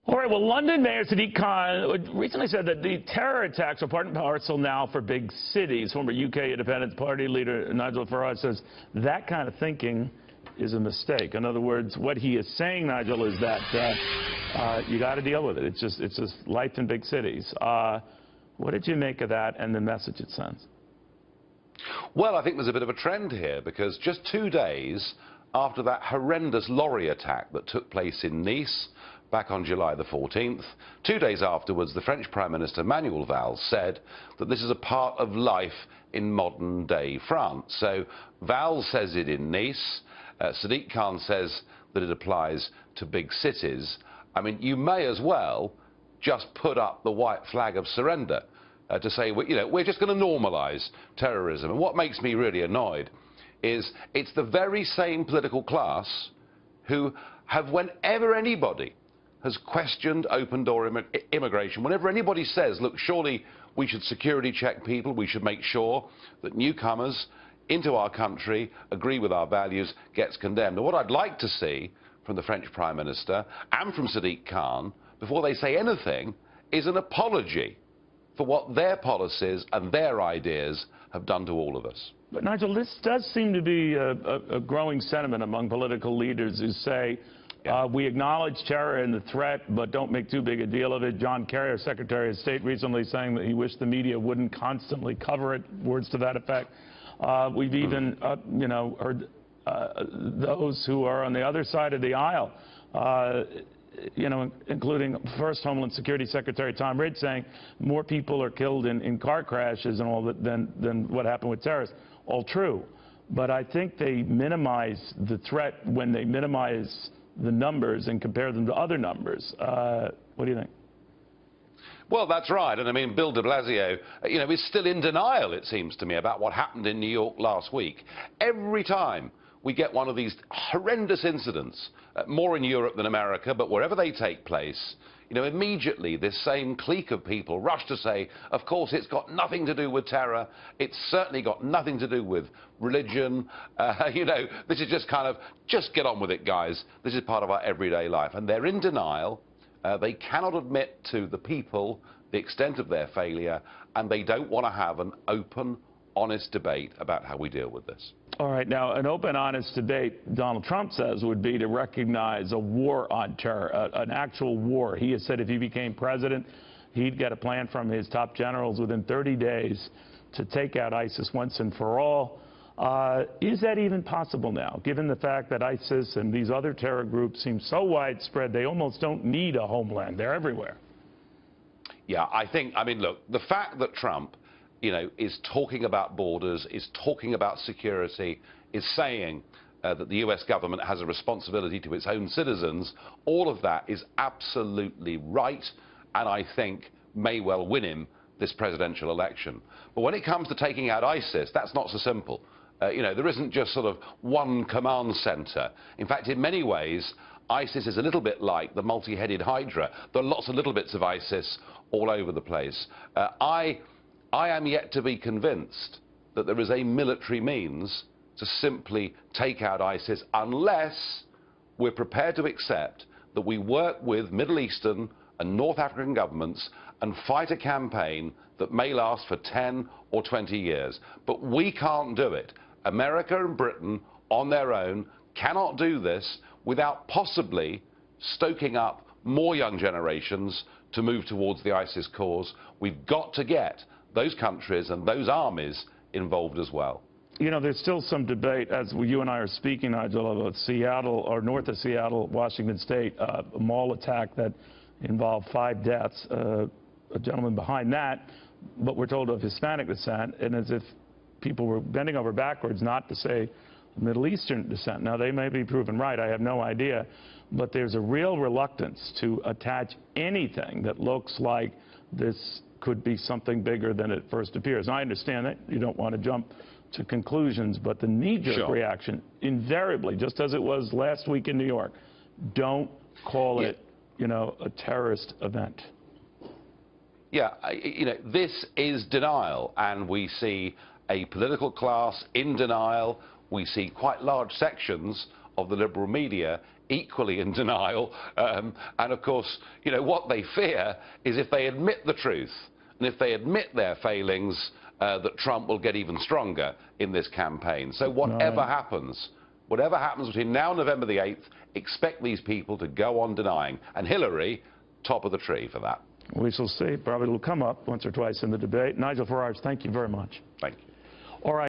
All right, well, London Mayor Sadiq Khan recently said that the terror attacks are part and parcel now for big cities. Former UK Independence Party leader Nigel Farage says that kind of thinking is a mistake. In other words, what he is saying, Nigel, is that you got to deal with it. It's just life in big cities. What did you make of that and the message it sends? Well, I think there's a bit of a trend here, because just 2 days after that horrendous lorry attack that took place in Nice back on July the 14th, 2 days afterwards, the French Prime Minister Manuel Valls said that this is a part of life in modern-day France. So Valls says it in Nice. Sadiq Khan says that it applies to big cities. I mean, you may as well just put up the white flag of surrender to say, we're just going to normalise terrorism. And what makes me really annoyed is it's the very same political class who have, whenever anybody has questioned open-door immigration, whenever anybody says, look, surely we should security check people, we should make sure that newcomers into our country agree with our values, gets condemned. And what I'd like to see from the French Prime Minister and from Sadiq Khan, before they say anything, is an apology for what their policies and their ideas have done to all of us. But, Nigel, this does seem to be a growing sentiment among political leaders who say, we acknowledge terror and the threat, but don't make too big a deal of it. John Kerry, our Secretary of State, recently saying that he wished the media wouldn't constantly cover it, words to that effect. We've even, heard those who are on the other side of the aisle, including first Homeland Security Secretary Tom Ridge, saying more people are killed in car crashes and all that than what happened with terrorists. All true. But I think they minimize the threat when they minimize the numbers and compare them to other numbers. What do you think? Well, that's right. And I mean, Bill de Blasio, is still in denial, it seems to me, about what happened in New York last week. Every time we get one of these horrendous incidents, more in Europe than America, but wherever they take place, immediately this same clique of people rush to say, of course, it's got nothing to do with terror. It's certainly got nothing to do with religion. This is just just get on with it, guys. This is part of our everyday life. And they're in denial. They cannot admit to the people the extent of their failure, and they don't want to have an open, honest debate about how we deal with this. All right. Now, an open, honest debate, Donald Trump says, would be to recognize a war on terror, an actual war. He has said if he became president, he'd get a plan from his top generals within 30 days to take out ISIS once and for all. Is that even possible now, given the fact that ISIS and these other terror groups seem so widespread, they almost don't need a homeland. They're everywhere. Yeah, look, the fact that Trump is talking about borders, is talking about security, is saying that the US government has a responsibility to its own citizens, all of that is absolutely right, and I think may well win him this presidential election. But when it comes to taking out ISIS, that's not so simple. There isn't just sort of one command center. In fact, in many ways, ISIS is a little bit like the multi-headed Hydra. There are lots of little bits of ISIS all over the place. I am yet to be convinced that there is a military means to simply take out ISIS unless we're prepared to accept that we work with Middle Eastern and North African governments and fight a campaign that may last for 10 or 20 years. But we can't do it. America and Britain on their own cannot do this without possibly stoking up more young generations to move towards the ISIS cause. We've got to get those countries and those armies involved as well. There's still some debate, as you and I are speaking, Nigel, about Seattle, or north of Seattle, Washington State, a mall attack that involved 5 deaths. A gentleman behind that, but we're told of Hispanic descent, and as if people were bending over backwards not to say Middle Eastern descent. Now, they may be proven right, I have no idea, but there's a real reluctance to attach anything that looks like this could be something bigger than it first appears. And I understand that you don't want to jump to conclusions, but the knee-jerk reaction, invariably, just as it was last week in New York, don't call it, a terrorist event. Yeah, this is denial, and we see a political class in denial. We see quite large sections of the liberal media equally in denial. And of course, you know, what they fear is if they admit the truth and if they admit their failings, that Trump will get even stronger in this campaign. So whatever happens between now and November the 8th, expect these people to go on denying. And Hillary, top of the tree for that. We shall see. Probably will come up once or twice in the debate. Nigel Farage, thank you very much. Thank you. All right.